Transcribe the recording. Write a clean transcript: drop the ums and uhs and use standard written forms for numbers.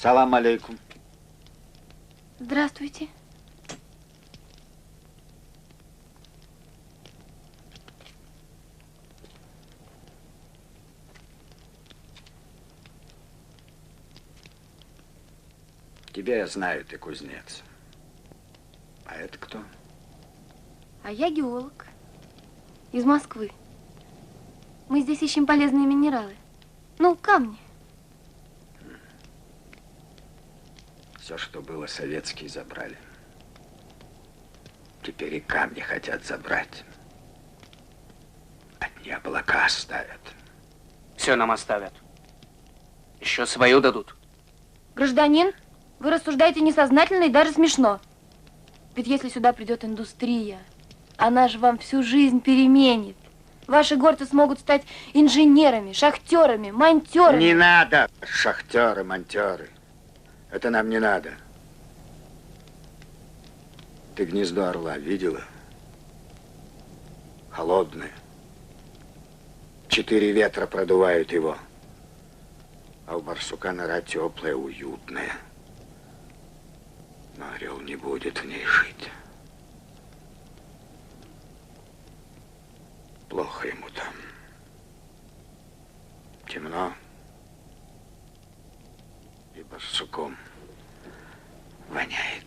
Салам алейкум. Здравствуйте. Тебя я знаю, ты кузнец. А это кто? А я геолог. Из Москвы. Мы здесь ищем полезные минералы. Ну, камни. Все, что было, советские забрали. Теперь и камни хотят забрать. Одни облака оставят. Все нам оставят. Еще свою дадут. Гражданин, вы рассуждаете несознательно и даже смешно. Ведь если сюда придет индустрия, она же вам всю жизнь переменит. Ваши горцы смогут стать инженерами, шахтерами, монтерами. Не надо шахтеры, монтеры. Это нам не надо. Ты гнездо орла видела? Холодное. 4 ветра продувают его. А у барсука нора теплая, уютная. Но орел не будет в ней жить. Плохо ему там. Темно. И барсуком воняет.